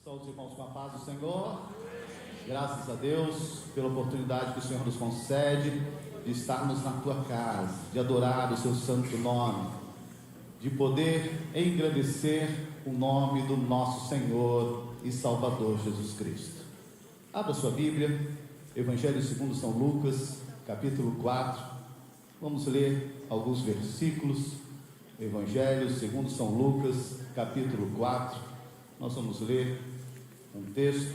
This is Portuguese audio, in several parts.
Saúde, irmãos, com a paz do Senhor. Graças a Deus pela oportunidade que o Senhor nos concede de estarmos na tua casa, de adorar o seu santo nome, de poder engrandecer o nome do nosso Senhor e Salvador Jesus Cristo. Abra sua Bíblia, Evangelho segundo São Lucas, capítulo 4. Vamos ler alguns versículos. Evangelho segundo São Lucas, capítulo 4. Nós vamos ler um texto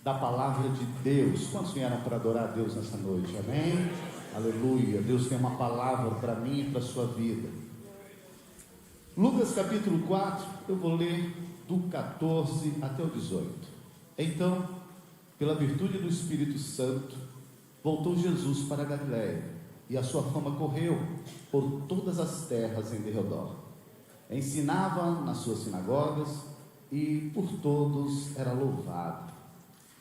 da palavra de Deus. Quantos vieram para adorar a Deus nessa noite? Amém? Aleluia. Deus tem uma palavra para mim e para a sua vida. Lucas capítulo 4, eu vou ler do 14 até o 18. Então, pela virtude do Espírito Santo, voltou Jesus para a Galiléia, e a sua fama correu por todas as terras em derredor. Ensinava nas suas sinagogas, e por todos era louvado.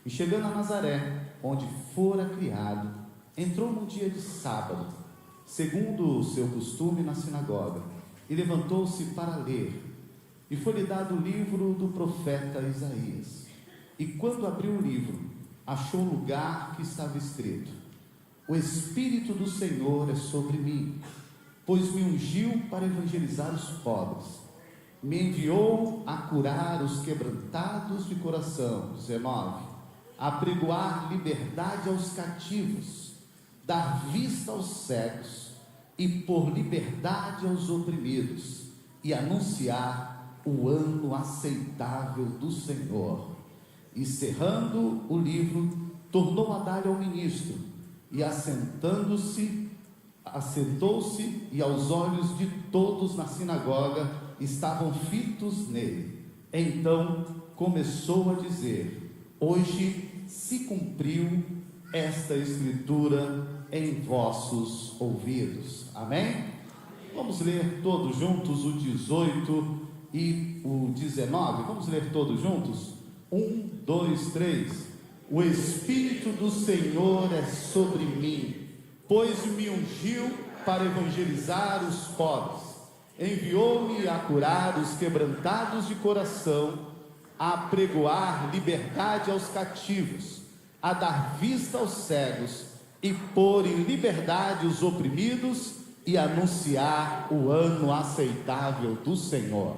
E chegando a Nazaré, onde fora criado, entrou num dia de sábado, segundo o seu costume, na sinagoga, e levantou-se para ler. E foi-lhe dado o livro do profeta Isaías. E quando abriu o livro, achou o lugar que estava escrito: O Espírito do Senhor é sobre mim, pois me ungiu para evangelizar os pobres, me enviou a curar os quebrantados de coração. 19. A pregoar liberdade aos cativos, dar vista aos cegos, e pôr liberdade aos oprimidos, e anunciar o ano aceitável do Senhor. E cerrando o livro, tornou a dar ao ministro, e assentou-se, e aos olhos de todos na sinagoga estavam fitos nele. Então começou a dizer: Hoje se cumpriu esta escritura em vossos ouvidos. Amém? Vamos ler todos juntos o 18 e o 19. Vamos ler todos juntos? 1, 2, 3. O Espírito do Senhor é sobre mim, pois me ungiu para evangelizar os pobres, enviou-me a curar os quebrantados de coração, a pregoar liberdade aos cativos, a dar vista aos cegos, e pôr em liberdade os oprimidos, e anunciar o ano aceitável do Senhor.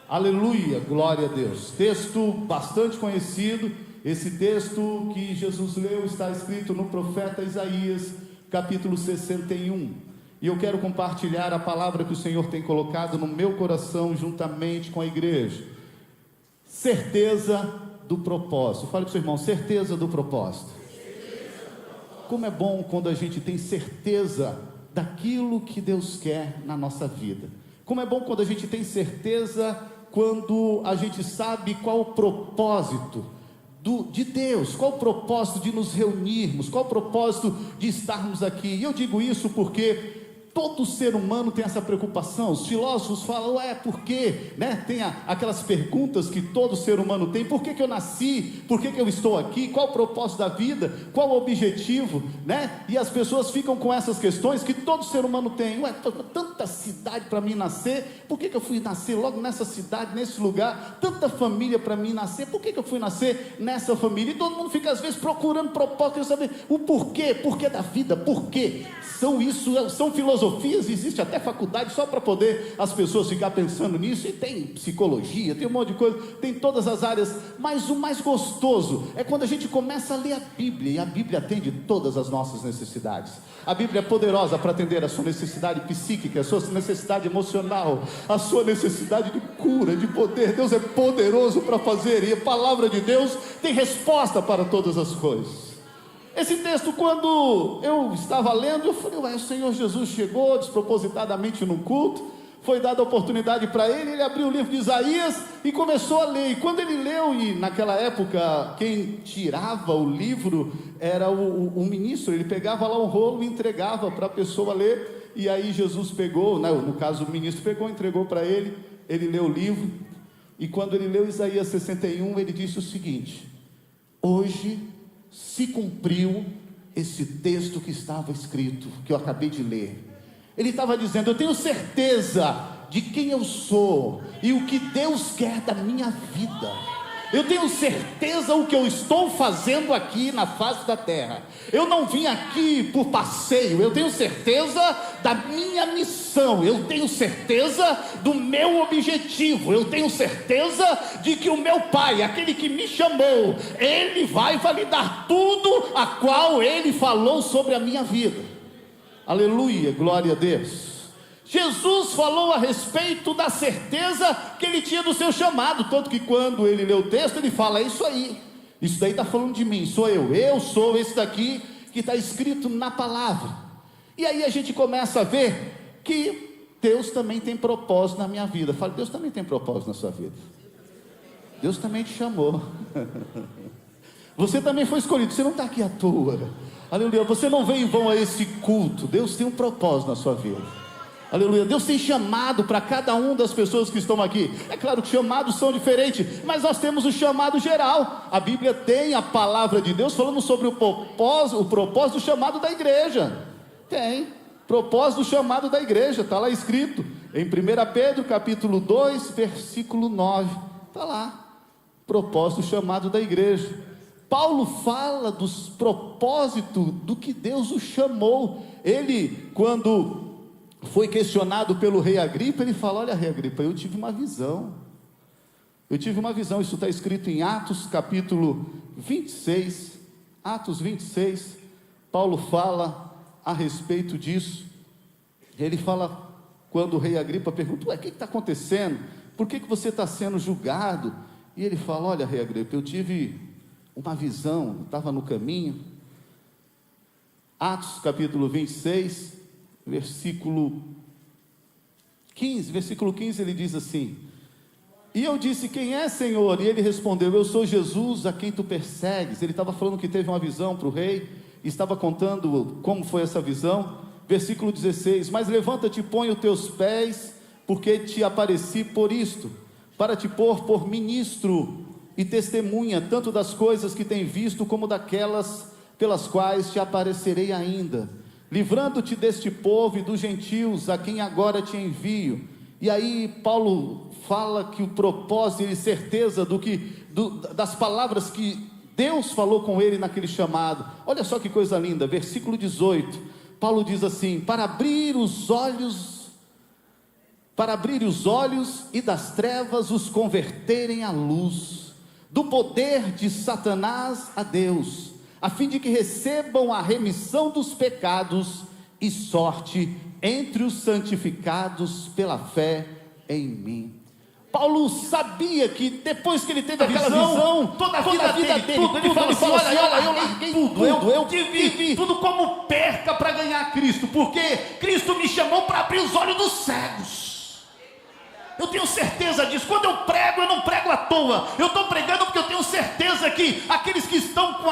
Aleluia, glória a Deus. Texto bastante conhecido. Esse texto que Jesus leu está escrito no profeta Isaías, capítulo 61. E eu quero compartilhar a palavra que o Senhor tem colocado no meu coração juntamente com a igreja. Certeza do propósito. Fale para o seu irmão: certeza do propósito. Como é bom quando a gente tem certeza daquilo que Deus quer na nossa vida. Como é bom quando a gente tem certeza, quando a gente sabe qual o propósito de Deus, qual o propósito de nos reunirmos, qual o propósito de estarmos aqui. E eu digo isso porque todo ser humano tem essa preocupação. Os filósofos falam: por quê? Tem aquelas perguntas que todo ser humano tem: por que eu nasci? Por que eu estou aqui? Qual o propósito da vida? Qual o objetivo? E as pessoas ficam com essas questões que todo ser humano tem. Tanta cidade para mim nascer, por que eu fui nascer logo nessa cidade, nesse lugar? Tanta família para mim nascer, por que eu fui nascer nessa família? E todo mundo fica às vezes procurando propósito, querendo saber o porquê da vida, porquê. São filosofias, existe até faculdade só para poder as pessoas ficar pensando nisso, e tem psicologia, tem um monte de coisa, tem todas as áreas, mas o mais gostoso é quando a gente começa a ler a Bíblia, e a Bíblia atende todas as nossas necessidades. A Bíblia é poderosa para atender a sua necessidade psíquica, a sua necessidade emocional, a sua necessidade de cura, de poder. Deus é poderoso para fazer, e a palavra de Deus tem resposta para todas as coisas. Esse texto, quando eu estava lendo, eu falei: o Senhor Jesus chegou despropositadamente no culto, foi dada a oportunidade para ele abriu o livro de Isaías e começou a ler. E quando ele leu, e naquela época quem tirava o livro era o ministro, ele pegava lá um rolo e entregava para a pessoa ler. E aí Jesus pegou, no caso o ministro pegou, entregou para ele, ele leu o livro. E quando ele leu Isaías 61, ele disse o seguinte: hoje se cumpriu esse texto que estava escrito, que eu acabei de ler. Ele estava dizendo: eu tenho certeza de quem eu sou e o que Deus quer da minha vida. Eu tenho certeza o que eu estou fazendo aqui na face da terra. Eu não vim aqui por passeio. Eu tenho certeza da minha missão. Eu tenho certeza do meu objetivo. Eu tenho certeza de que o meu Pai, aquele que me chamou, Ele vai validar tudo a qual Ele falou sobre a minha vida. Aleluia, glória a Deus. Jesus falou a respeito da certeza que ele tinha do seu chamado, tanto que quando ele lê o texto, ele fala, é isso aí, isso daí está falando de mim, sou eu sou esse daqui que está escrito na palavra. E aí a gente começa a ver que Deus também tem propósito na minha vida. Fala, Deus também tem propósito na sua vida. Deus também te chamou. Você também foi escolhido, você não está aqui à toa. Aleluia, você não veio em vão a esse culto. Deus tem um propósito na sua vida. Aleluia, Deus tem chamado para cada uma das pessoas que estão aqui. É claro que chamados são diferentes, mas nós temos o chamado geral. A Bíblia tem a palavra de Deus falando sobre o propósito do chamado da igreja. Tem, propósito do chamado da igreja, está lá escrito em 1 Pedro capítulo 2, versículo 9, está lá, propósito do chamado da igreja. Paulo fala dos propósitos do que Deus o chamou. Ele, quando foi questionado pelo rei Agripa, ele fala, olha rei Agripa, eu tive uma visão, isso está escrito em Atos capítulo 26, Atos 26, Paulo fala a respeito disso. Ele fala, quando o rei Agripa pergunta, ué, o que está acontecendo? Por que você está sendo julgado? E ele fala, olha rei Agripa, eu tive uma visão, estava no caminho. Atos capítulo 26, versículo 15, ele diz assim, e eu disse, quem é Senhor? E ele respondeu, eu sou Jesus a quem tu persegues. Ele estava falando que teve uma visão para o rei, estava contando como foi essa visão. Versículo 16, mas levanta-te e põe os teus pés, porque te apareci por isto, para te pôr por ministro e testemunha, tanto das coisas que tem visto, como daquelas pelas quais te aparecerei ainda, livrando-te deste povo e dos gentios, a quem agora te envio. E aí Paulo fala que o propósito e certeza das palavras que Deus falou com ele naquele chamado. Olha só que coisa linda, versículo 18, Paulo diz assim, para abrir os olhos e das trevas os converterem à luz, do poder de Satanás a Deus, a fim de que recebam a remissão dos pecados e sorte entre os santificados pela fé em mim. Paulo sabia que depois que ele teve aquela visão, toda a vida dele, ele fala assim, olha, eu larguei tudo, eu vivi tudo como perca para ganhar Cristo, porque Cristo me chamou para abrir os olhos dos cegos. Eu tenho certeza disso. Quando eu prego, eu não prego à toa. Eu estou pregando porque eu tenho certeza que aqueles que estão com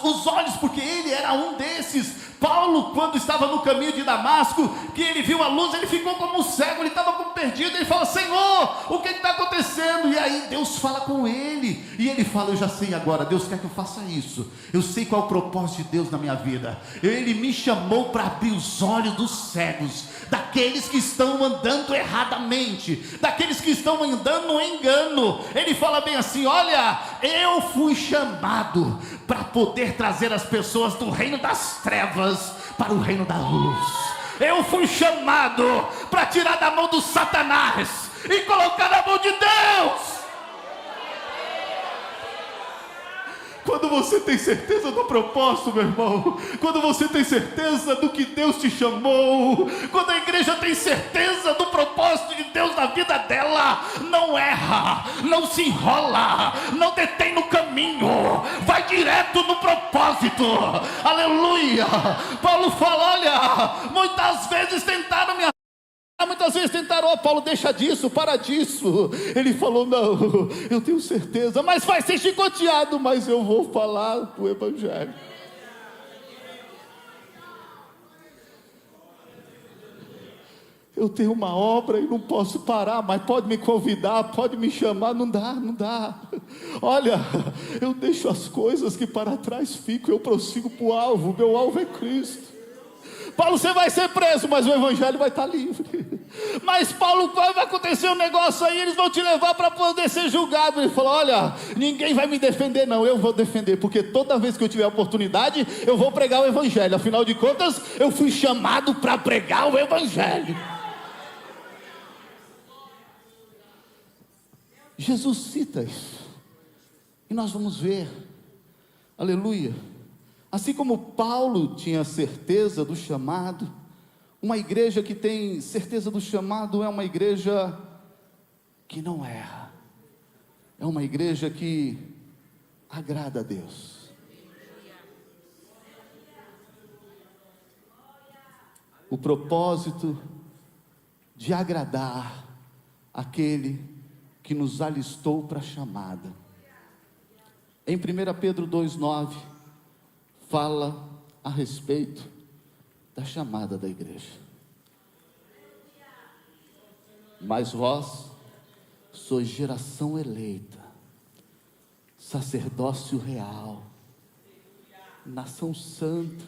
os olhos, porque ele era um desses. Paulo, quando estava no caminho de Damasco, que ele viu a luz, ele ficou como um cego, ele estava como perdido. Ele fala, Senhor, o que está acontecendo? E aí Deus fala com ele, e ele fala, eu já sei agora, Deus quer que eu faça isso. Eu sei qual é o propósito de Deus na minha vida. Ele me chamou para abrir os olhos dos cegos, daqueles que estão andando erradamente, daqueles que estão andando no engano. Ele fala bem assim, olha, eu fui chamado para poder trazer as pessoas do reino das trevas para o reino da luz. Eu fui chamado para tirar da mão do Satanás e colocar na mão de Deus. Quando você tem certeza do propósito, meu irmão, quando você tem certeza do que Deus te chamou, quando a igreja tem certeza do propósito de Deus na vida dela, não erra, não se enrola, não detém no caminho, vai direto no propósito. Aleluia. Paulo fala, olha, muitas vezes tentaram me ó, Paulo, deixa disso, para disso. Ele falou, não, eu tenho certeza, mas vai ser chicoteado, mas eu vou falar do evangelho. Eu tenho uma obra e não posso parar, mas pode me convidar, pode me chamar, não dá. Olha, eu deixo as coisas que para trás ficam, eu prossigo para o alvo, meu alvo é Cristo. Paulo, você vai ser preso, mas o evangelho vai estar livre. Mas Paulo, vai acontecer um negócio aí, eles vão te levar para poder ser julgado. Ele falou, olha, ninguém vai me defender não, eu vou defender, porque toda vez que eu tiver oportunidade, eu vou pregar o evangelho. Afinal de contas, eu fui chamado para pregar o evangelho. Jesus cita isso, e nós vamos ver, aleluia, assim como Paulo tinha certeza do chamado, uma igreja que tem certeza do chamado é uma igreja que não erra, é uma igreja que agrada a Deus. O propósito de agradar aquele que nos alistou para a chamada. Em 1 Pedro 2,9 fala a respeito da chamada da igreja. Mas vós sois geração eleita, sacerdócio real, nação santa,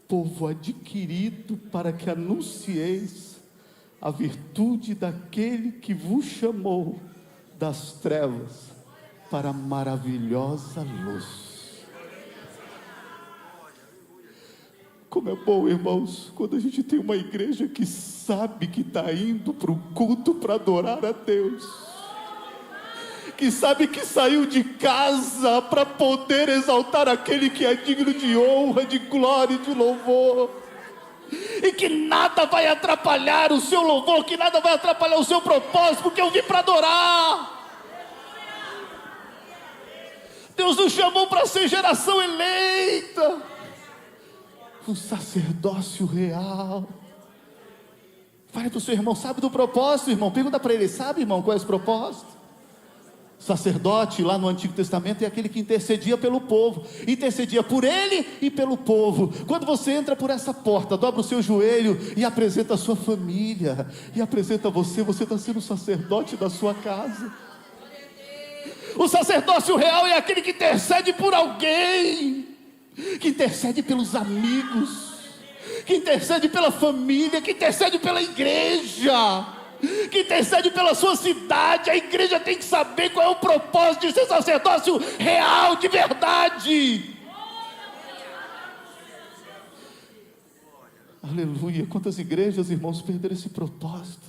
povo adquirido, para que anuncieis a virtude daquele que vos chamou das trevas para a maravilhosa luz. Como é bom, irmãos, quando a gente tem uma igreja que sabe que está indo para o culto para adorar a Deus, que sabe que saiu de casa para poder exaltar aquele que é digno de honra, de glória e de louvor, e que nada vai atrapalhar o seu louvor, que nada vai atrapalhar o seu propósito, porque eu vim para adorar. Deus nos chamou para ser geração eleita, um sacerdócio real. Fale para o seu irmão, sabe do propósito, irmão? Pergunta para ele, sabe, irmão, qual é esse propósito? Sacerdote lá no Antigo Testamento é aquele que intercedia pelo povo, intercedia por ele e pelo povo. Quando você entra por essa porta, dobra o seu joelho e apresenta a sua família, e apresenta você está sendo sacerdote da sua casa. O sacerdócio real é aquele que intercede por alguém, que intercede pelos amigos, que intercede pela família, que intercede pela igreja, que intercede pela sua cidade. A igreja tem que saber qual é o propósito de ser sacerdócio real, de verdade. Aleluia. Quantas igrejas, irmãos, perderam esse propósito?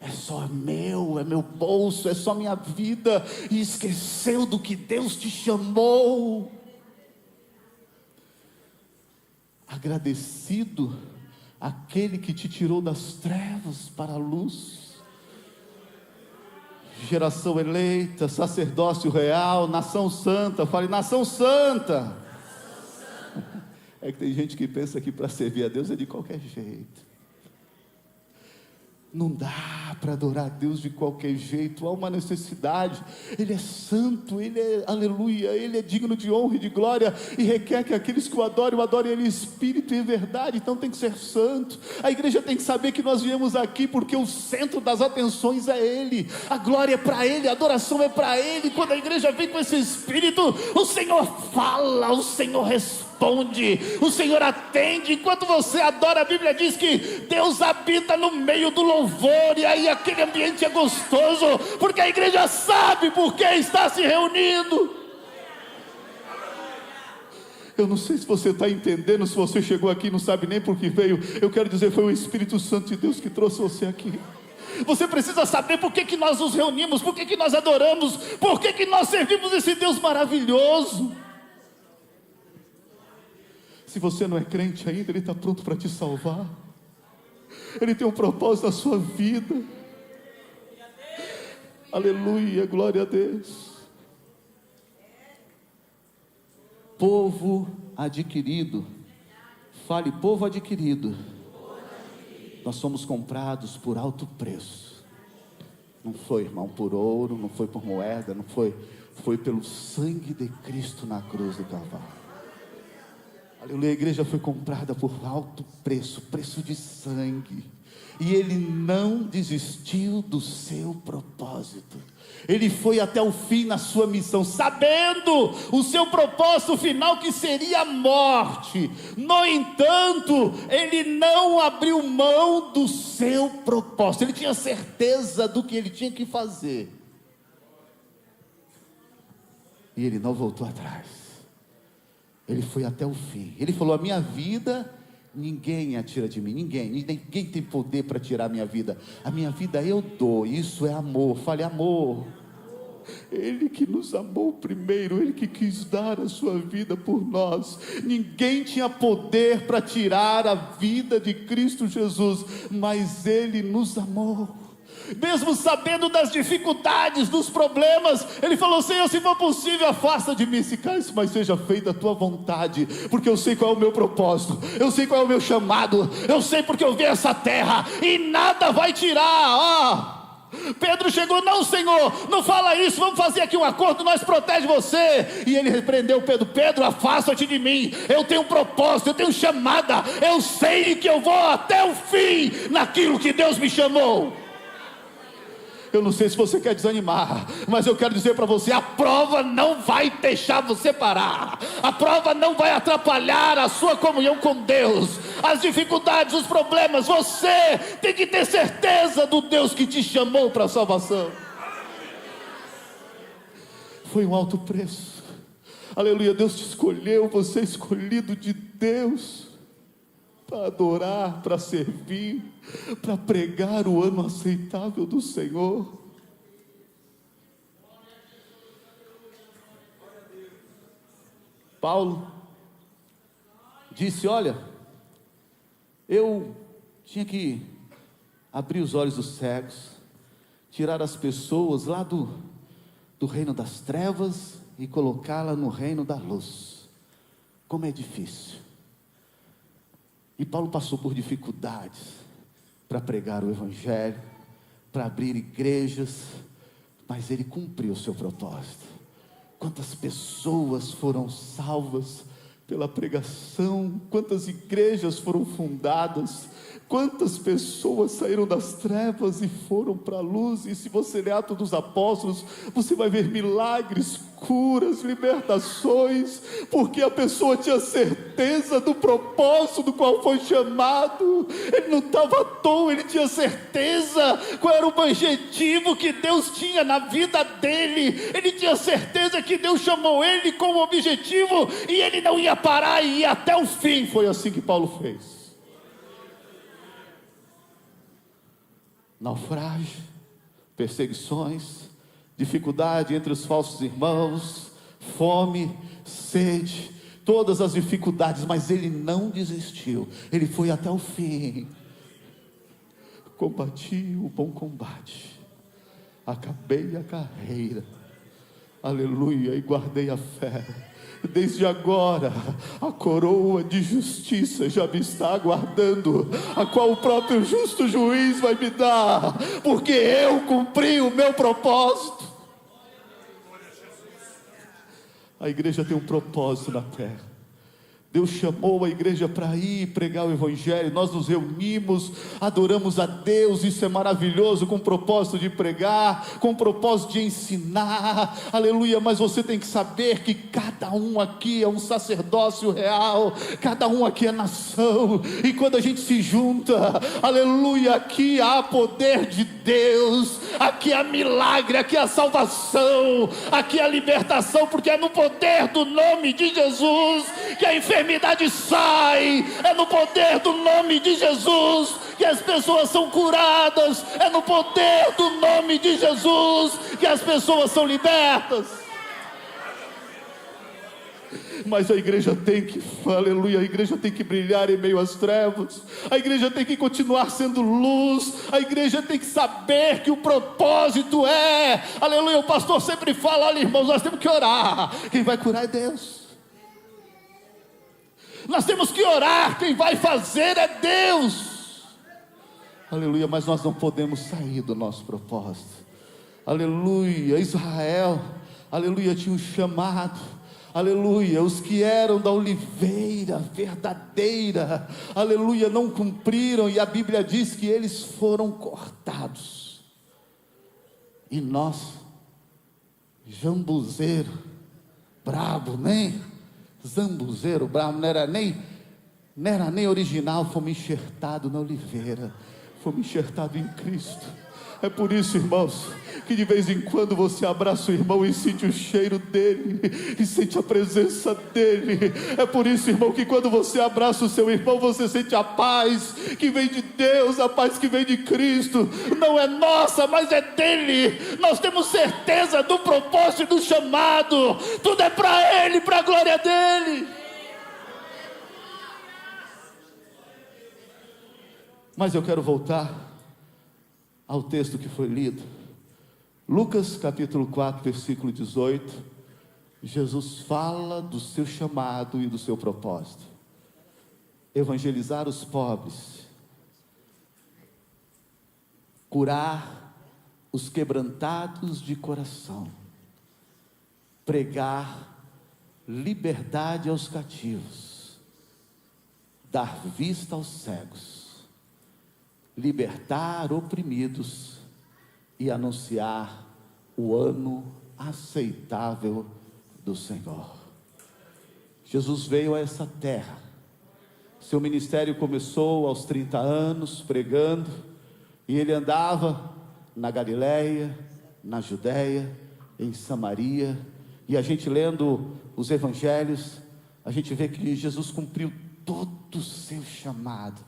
É só meu, é meu bolso, é só minha vida, e esqueceu do que Deus te chamou. Agradecido aquele que te tirou das trevas para a luz. Geração eleita, sacerdócio real, nação santa. Fale, nação santa. É que tem gente que pensa que para servir a Deus é de qualquer jeito. Não dá para adorar a Deus de qualquer jeito, há uma necessidade. Ele é santo, Ele é, aleluia, Ele é digno de honra e de glória, e requer que aqueles que o adorem Ele em espírito e em verdade. Então tem que ser santo. A igreja tem que saber que nós viemos aqui porque o centro das atenções é Ele, a glória é para Ele, a adoração é para Ele. Quando a igreja vem com esse espírito, o Senhor fala, o Senhor responde, o Senhor atende. Enquanto você adora, a Bíblia diz que Deus habita no meio do louvor, e aí aquele ambiente é gostoso, porque a igreja sabe por que está se reunindo. Eu não sei se você está entendendo, se você chegou aqui e não sabe nem por que veio. Eu quero dizer, foi o Espírito Santo de Deus que trouxe você aqui. Você precisa saber por que nós nos reunimos, por que nós adoramos, por que nós servimos esse Deus maravilhoso. Se você não é crente ainda, Ele está pronto para te salvar. Ele tem um propósito na sua vida. Aleluia, glória a Deus. Povo adquirido. Fale, povo adquirido. Nós somos comprados por alto preço. Não foi, irmão, por ouro, não foi por moeda, não foi. Foi pelo sangue de Cristo na cruz do Calvário. Aleluia, a igreja foi comprada por alto preço, preço de sangue. E ele não desistiu do seu propósito. Ele foi até o fim na sua missão, sabendo o seu propósito final, que seria a morte. No entanto, ele não abriu mão do seu propósito. Ele tinha certeza do que ele tinha que fazer. E ele não voltou atrás. Ele foi até o fim. Ele falou: a minha vida ninguém a tira de mim, ninguém tem poder para tirar a minha vida. A minha vida eu dou, isso é amor. Fale amor. Ele que nos amou primeiro, Ele que quis dar a sua vida por nós. Ninguém tinha poder para tirar a vida de Cristo Jesus, mas Ele nos amou. Mesmo sabendo das dificuldades, dos problemas, ele falou: Senhor, se for possível, afasta de mim esse cálice, mas seja feita a tua vontade, porque eu sei qual é o meu propósito, eu sei qual é o meu chamado, eu sei porque eu vi essa terra, e nada vai tirar. Pedro chegou: não, Senhor, não fala isso, vamos fazer aqui um acordo, nós protege você. E ele repreendeu Pedro: Pedro, afasta-te de mim, eu tenho um propósito, eu tenho chamada, eu sei que eu vou até o fim naquilo que Deus me chamou. Eu não sei se você quer desanimar, mas eu quero dizer para você: a prova não vai deixar você parar, a prova não vai atrapalhar a sua comunhão com Deus. As dificuldades, os problemas, você tem que ter certeza do Deus que te chamou para a salvação. Foi um alto preço, aleluia. Deus te escolheu, você é escolhido de Deus para adorar, para servir, para pregar o ano aceitável do Senhor. Paulo disse: olha, eu tinha que abrir os olhos dos cegos, tirar as pessoas lá do reino das trevas e colocá-la no reino da luz. Como é difícil. E Paulo passou por dificuldades para pregar o Evangelho, para abrir igrejas, mas ele cumpriu o seu propósito. Quantas pessoas foram salvas pela pregação, quantas igrejas foram fundadas, quantas pessoas saíram das trevas e foram para a luz. E se você ler Atos dos Apóstolos, você vai ver milagres, curas, libertações, porque a pessoa tinha certeza do propósito do qual foi chamado. Ele não estava à toa, ele tinha certeza qual era o objetivo que Deus tinha na vida dele. Ele tinha certeza que Deus chamou ele com o objetivo, e ele não ia parar, e ia até o fim. Foi assim que Paulo fez. Naufrágio, perseguições, dificuldade entre os falsos irmãos, fome, sede, todas as dificuldades, mas ele não desistiu, ele foi até o fim. Combati o bom combate, acabei a carreira, aleluia, e guardei a fé. Desde agora, a coroa de justiça já me está aguardando, a qual o próprio justo juiz vai me dar, porque eu cumpri o meu propósito. A igreja tem um propósito na terra. Deus chamou a igreja para ir pregar o Evangelho. Nós nos reunimos, adoramos a Deus, isso é maravilhoso, com o propósito de pregar, com o propósito de ensinar, aleluia. Mas você tem que saber que cada um aqui é um sacerdócio real, cada um aqui é nação, e quando a gente se junta, aleluia, aqui há poder de Deus, aqui há milagre, aqui há salvação, aqui há libertação, porque é no poder do nome de Jesus que a enfermidade sai, é no poder do nome de Jesus que as pessoas são curadas, é no poder do nome de Jesus que as pessoas são libertas. Mas a igreja tem que, aleluia, a igreja tem que brilhar em meio às trevas, a igreja tem que continuar sendo luz, a igreja tem que saber que o propósito é, aleluia. O pastor sempre fala: olha, irmãos, nós temos que orar, quem vai curar é Deus. Nós temos que orar, quem vai fazer é Deus, aleluia. Mas nós não podemos sair do nosso propósito, aleluia. Israel, aleluia, tinha um chamado, aleluia, os que eram da oliveira verdadeira, aleluia, não cumpriram, e a Bíblia diz que eles foram cortados. E nós, jambuzeiro brabo, nem zambuzeiro brabo, não era nem original, fomos enxertados na oliveira, fomos enxertados em Cristo. É por isso, irmãos, que de vez em quando você abraça o irmão e sente o cheiro dele, e sente a presença dele. É por isso, irmão, que quando você abraça o seu irmão, você sente a paz que vem de Deus, a paz que vem de Cristo. Não é nossa, mas é dele. Nós temos certeza do propósito e do chamado. Tudo é para ele, para a glória dele. Mas eu quero voltar ao texto que foi lido. Lucas capítulo 4, versículo 18. Jesus fala do seu chamado e do seu propósito: evangelizar os pobres, curar os quebrantados de coração, pregar liberdade aos cativos, dar vista aos cegos, libertar oprimidos e anunciar o ano aceitável do Senhor. Jesus veio a essa terra. Seu ministério começou aos 30 anos pregando, e ele andava na Galileia, na Judéia, em Samaria, e a gente lendo os evangelhos, a gente vê que Jesus cumpriu todo o seu chamado,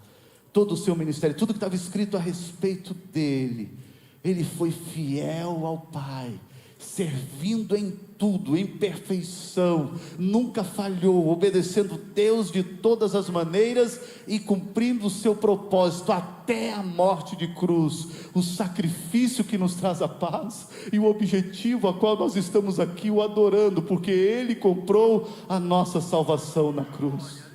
todo o seu ministério, tudo que estava escrito a respeito dele. Ele foi fiel ao Pai, servindo em tudo, em perfeição, nunca falhou, obedecendo Deus de todas as maneiras e cumprindo o seu propósito até a morte de cruz, o sacrifício que nos traz a paz e o objetivo a qual nós estamos aqui o adorando, porque ele comprou a nossa salvação na cruz.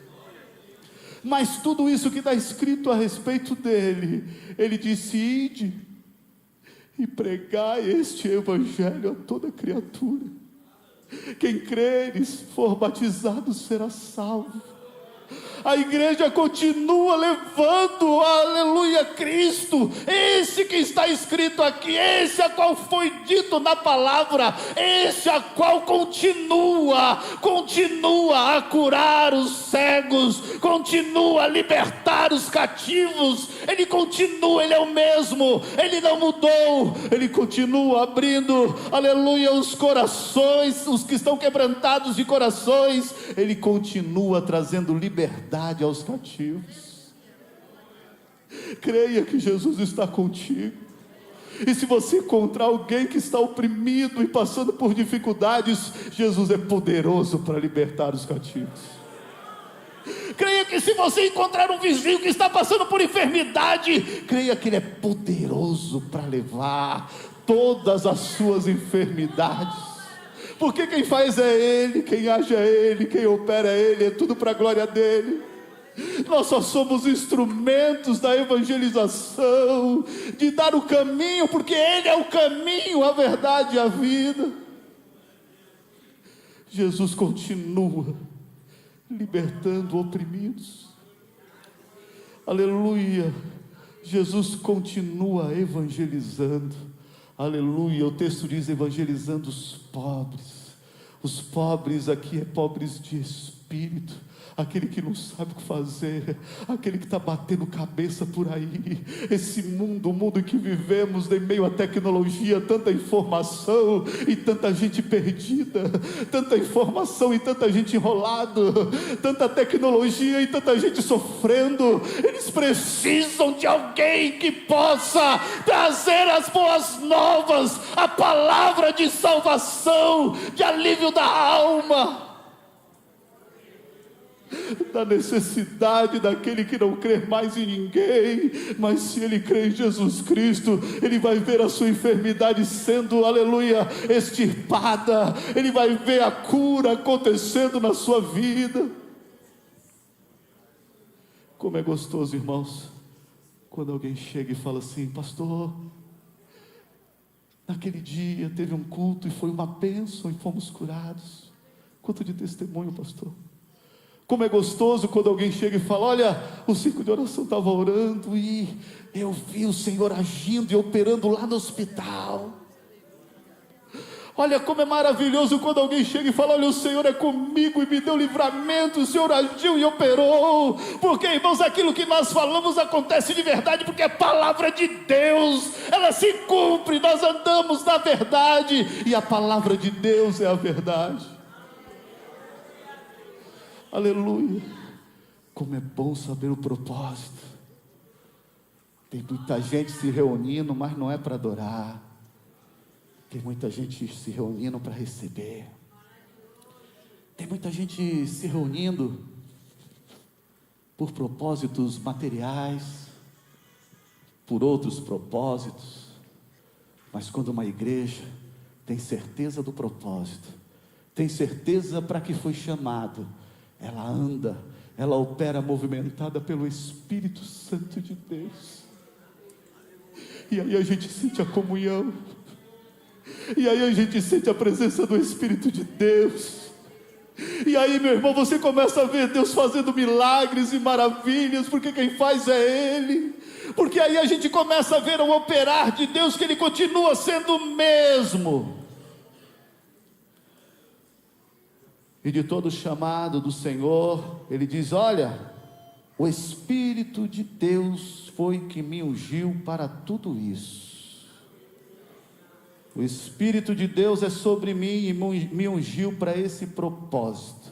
Mas tudo isso que está escrito a respeito dele, ele disse: ide e pregai este evangelho a toda criatura. Quem crer e for batizado será salvo. A igreja continua levando, aleluia, Cristo, esse que está escrito aqui, esse a qual foi dito na palavra, esse a qual continua a curar os cegos, continua a libertar os cativos. Ele continua, ele é o mesmo, ele não mudou, ele continua abrindo, aleluia, os corações, os que estão quebrantados de corações, ele continua trazendo liberdade aos cativos. Creia que Jesus está contigo. E se você encontrar alguém que está oprimido e passando por dificuldades, Jesus é poderoso para libertar os cativos. Creia que se você encontrar um vizinho que está passando por enfermidade, creia que ele é poderoso para levar todas as suas enfermidades. Porque quem faz é ele, quem age é ele, quem opera é ele, é tudo para a glória dele. Nós só somos instrumentos da evangelização, de dar o caminho, porque ele é o caminho, a verdade e a vida. Jesus continua libertando oprimidos, aleluia. Jesus continua evangelizando, aleluia. O texto diz: evangelizando os pobres aqui é pobres de espírito, aquele que não sabe o que fazer, aquele que está batendo cabeça por aí. Esse mundo, o mundo em que vivemos, em meio à tecnologia, tanta informação e tanta gente perdida, tanta informação e tanta gente enrolada, tanta tecnologia e tanta gente sofrendo. Eles precisam de alguém que possa trazer as boas novas, a palavra de salvação, de alívio da alma, da necessidade daquele que não crê mais em ninguém, mas se ele crê em Jesus Cristo, ele vai ver a sua enfermidade sendo, aleluia, extirpada, ele vai ver a cura acontecendo na sua vida. Como é gostoso, irmãos, quando alguém chega e fala assim: pastor, naquele dia teve um culto e foi uma bênção e fomos curados. Quanto de testemunho, pastor. Como é gostoso quando alguém chega e fala: olha, o círculo de oração estava orando e eu vi o Senhor agindo e operando lá no hospital. Olha como é maravilhoso quando alguém chega e fala: olha, o Senhor é comigo e me deu livramento, o Senhor agiu e operou. Porque, irmãos, aquilo que nós falamos acontece de verdade, porque é palavra de Deus, ela se cumpre, nós andamos na verdade, e a palavra de Deus é a verdade. Aleluia. Como é bom saber o propósito. Tem muita gente se reunindo, mas não é para adorar. Tem muita gente se reunindo para receber. Tem muita gente se reunindo por propósitos materiais, por outros propósitos. Mas quando uma igreja tem certeza do propósito, tem certeza para que foi chamado, ela anda, ela opera movimentada pelo Espírito Santo de Deus. E aí a gente sente a comunhão. E aí a gente sente a presença do Espírito de Deus. E aí, meu irmão, você começa a ver Deus fazendo milagres e maravilhas, porque quem faz é Ele. Porque aí a gente começa a ver o operar de Deus, que Ele continua sendo o mesmo. E de todo chamado do Senhor, Ele diz: olha, o Espírito de Deus foi que me ungiu para tudo isso. O Espírito de Deus é sobre mim e me ungiu para esse propósito,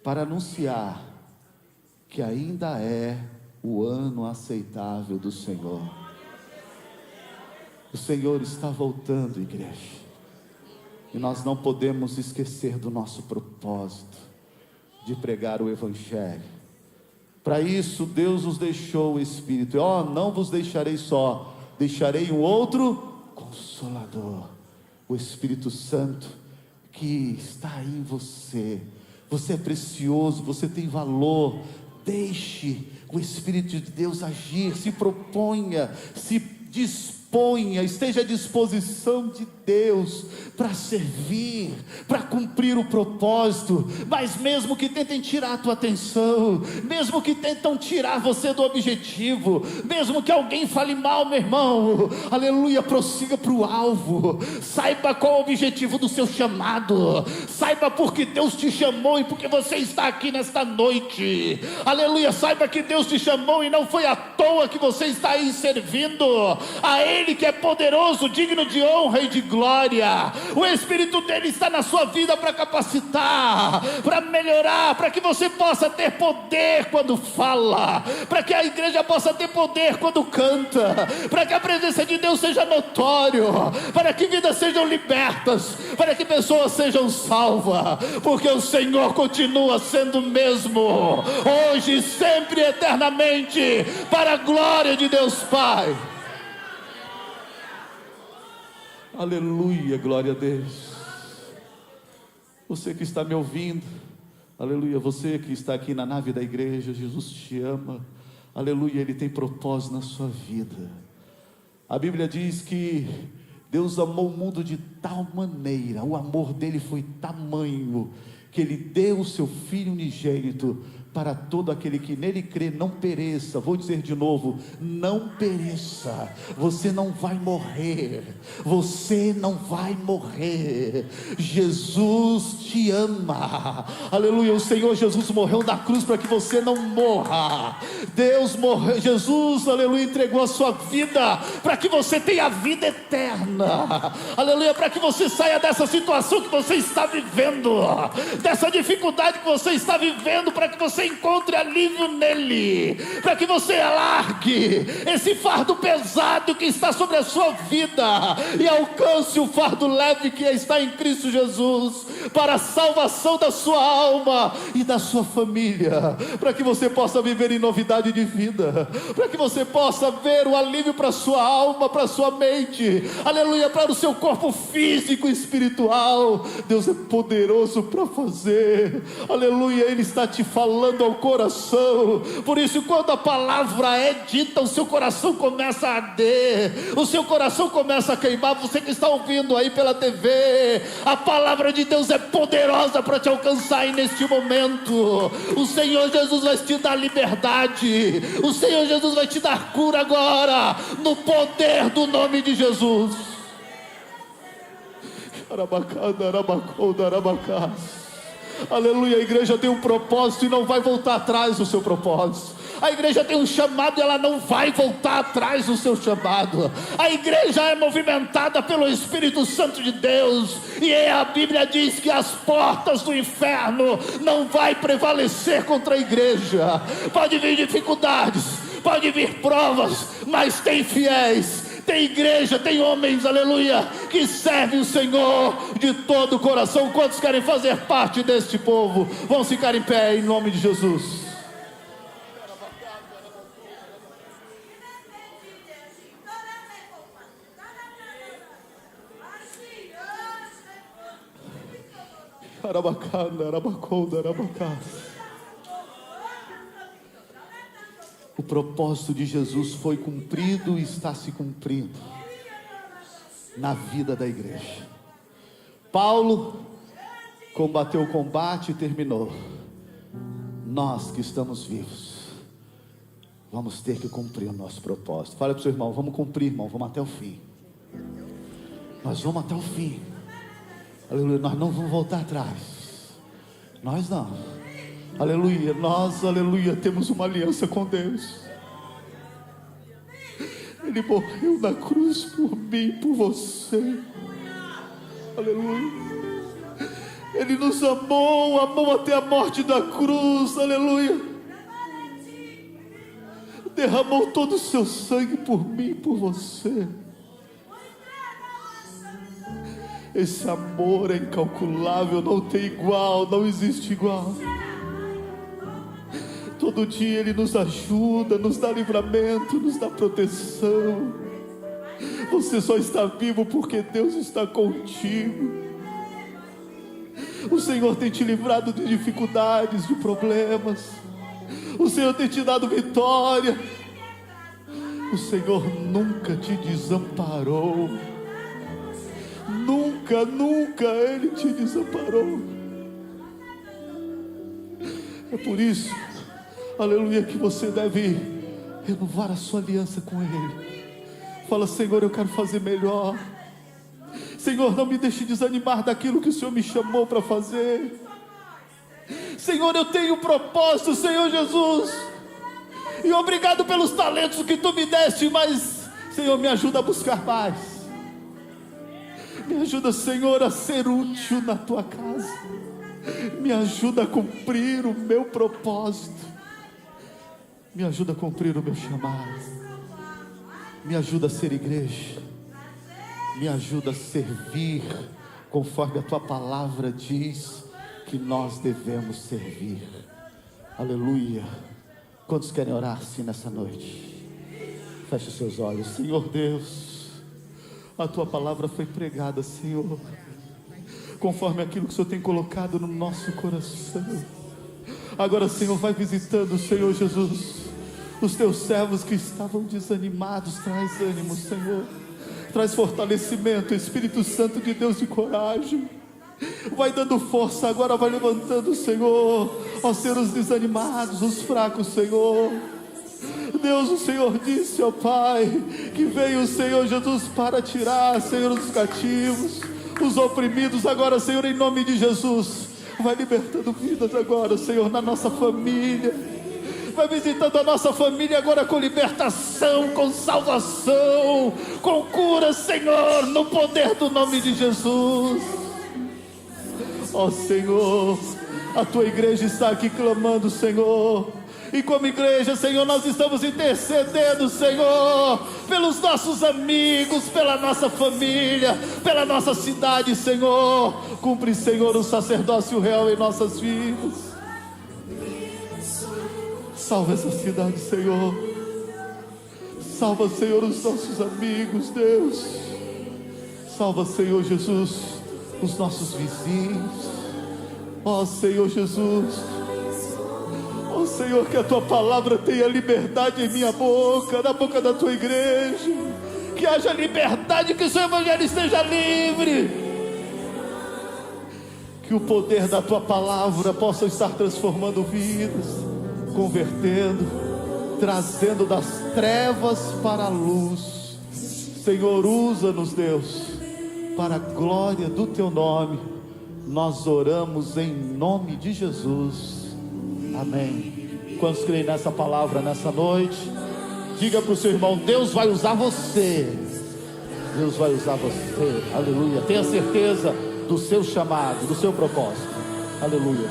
para anunciar que ainda é o ano aceitável do Senhor. O Senhor está voltando, igreja, e nós não podemos esquecer do nosso propósito, de pregar o Evangelho. Para isso Deus nos deixou o Espírito. Não vos deixarei só, deixarei um outro Consolador, o Espírito Santo, que está aí em você. Você é precioso, você tem valor. Deixe o Espírito de Deus agir, se proponha, se disponha, esteja à disposição de Deus para servir, para cumprir o propósito. Mas mesmo que tentem tirar a tua atenção, mesmo que tentam tirar você do objetivo, mesmo que alguém fale mal, meu irmão, aleluia, prossiga para o alvo. Saiba qual é o objetivo do seu chamado, saiba porque Deus te chamou e porque você está aqui nesta noite, aleluia. Saiba que Deus te chamou e não foi à toa que você está aí servindo a Ele, que é poderoso, digno de honra e de glória. O Espírito dele está na sua vida para capacitar, para melhorar, para que você possa ter poder quando fala, para que a igreja possa ter poder quando canta, para que a presença de Deus seja notório, para que vidas sejam libertas, para que pessoas sejam salvas, porque o Senhor continua sendo o mesmo, hoje, sempre, eternamente, para a glória de Deus Pai. Aleluia, glória a Deus. Você que está me ouvindo, aleluia, você que está aqui na nave da igreja, Jesus te ama, aleluia, Ele tem propósito na sua vida. A Bíblia diz que Deus amou o mundo de tal maneira, o amor dele foi tamanho, que Ele deu o seu Filho unigênito, para todo aquele que nele crê não pereça. Vou dizer de novo, não pereça. Você não vai morrer, você não vai morrer. Jesus te ama, aleluia. O Senhor Jesus morreu na cruz para que você não morra. Deus morreu, Jesus, aleluia, entregou a sua vida para que você tenha vida eterna, aleluia, para que você saia dessa situação que você está vivendo, dessa dificuldade que você está vivendo, para que você encontre alívio nele, para que você largue esse fardo pesado que está sobre a sua vida e alcance o fardo leve que está em Cristo Jesus, para a salvação da sua alma e da sua família, para que você possa viver em novidade de vida, para que você possa ver o alívio para a sua alma, para a sua mente, aleluia, para o seu corpo físico e espiritual. Deus é poderoso para fazer, aleluia. Ele está te falando falando ao coração. Por isso, quando a palavra é dita, o seu coração começa a arder, o seu coração começa a queimar. Você que está ouvindo aí pela TV, a palavra de Deus é poderosa para te alcançar aí neste momento. O Senhor Jesus vai te dar liberdade, o Senhor Jesus vai te dar cura agora, no poder do nome de Jesus. Aleluia. A igreja tem um propósito e não vai voltar atrás do seu propósito. A igreja tem um chamado e ela não vai voltar atrás do seu chamado. A igreja é movimentada pelo Espírito Santo de Deus, e a Bíblia diz que as portas do inferno não vai prevalecer contra a igreja. Pode vir dificuldades, pode vir provas, mas tem fiéis, tem igreja, tem homens, aleluia, que servem o Senhor de todo o coração. Quantos querem fazer parte deste povo? Vão ficar em pé em nome de Jesus. O propósito de Jesus foi cumprido e está se cumprindo na vida da igreja. Paulo combateu o combate e terminou. Nós que estamos vivos vamos ter que cumprir o nosso propósito. Fala para o seu irmão: vamos cumprir, irmão, vamos até o fim. Nós vamos até o fim. Aleluia, nós não vamos voltar atrás. Nós não. Aleluia, nós, aleluia, temos uma aliança com Deus. Ele morreu na cruz por mim, por você. Aleluia. Ele nos amou, amou até a morte da cruz. Aleluia. Derramou todo o seu sangue por mim, por você. Esse amor é incalculável, não tem igual, não existe igual. Todo dia Ele nos ajuda, nos dá livramento, nos dá proteção. Você só está vivo porque Deus está contigo. O Senhor tem te livrado de dificuldades, de problemas. O Senhor tem te dado vitória. O Senhor nunca te desamparou. Nunca, nunca Ele te desamparou. É por isso, aleluia, que você deve renovar a sua aliança com Ele. Fala: Senhor, eu quero fazer melhor. Senhor, não me deixe desanimar daquilo que o Senhor me chamou para fazer. Senhor, eu tenho propósito, Senhor Jesus, e obrigado pelos talentos que Tu me deste, mas, Senhor, me ajuda a buscar mais. Me ajuda, Senhor, a ser útil na Tua casa. Me ajuda a cumprir o meu propósito. Me ajuda a cumprir o meu chamado. Me ajuda a ser igreja. Me ajuda a servir conforme a Tua palavra diz que nós devemos servir. Aleluia. Quantos querem orar assim nessa noite? Feche os seus olhos. Senhor Deus, a Tua palavra foi pregada, Senhor, conforme aquilo que o Senhor tem colocado no nosso coração. Agora, Senhor, vai visitando, Senhor Jesus, os Teus servos que estavam desanimados. Traz ânimo, Senhor. Traz fortalecimento, Espírito Santo de Deus, de coragem. Vai dando força agora, vai levantando, Senhor, ó ser os desanimados, os fracos, Senhor. Deus, o Senhor disse, ó Pai, que veio o Senhor Jesus para tirar, Senhor, os cativos, os oprimidos. Agora, Senhor, em nome de Jesus, vai libertando vidas agora, Senhor, na nossa família. Vai visitando a nossa família agora com libertação, com salvação, com cura, Senhor, no poder do nome de Jesus. Ó Senhor, a Tua igreja está aqui clamando, Senhor. E como igreja, Senhor, nós estamos intercedendo, Senhor, pelos nossos amigos, pela nossa família, pela nossa cidade, Senhor. Cumpre, Senhor, o sacerdócio real em nossas vidas. Salva essa cidade, Senhor. Salva, Senhor, os nossos amigos, Deus. Salva, Senhor Jesus, os nossos vizinhos. Ó Senhor Jesus, Oh Senhor, que a tua palavra tenha liberdade em minha boca, na boca da tua igreja. Que haja liberdade, que o seu evangelho esteja livre. Que o poder da tua palavra possa estar transformando vidas, convertendo, trazendo das trevas para a luz. Senhor, usa-nos, Deus, para a glória do teu nome. Nós oramos em nome de Jesus. Amém. Quantos creem nessa palavra nessa noite? Diga para o seu irmão: Deus vai usar você. Deus vai usar você. Aleluia. Tenha certeza do seu chamado, do seu propósito. Aleluia.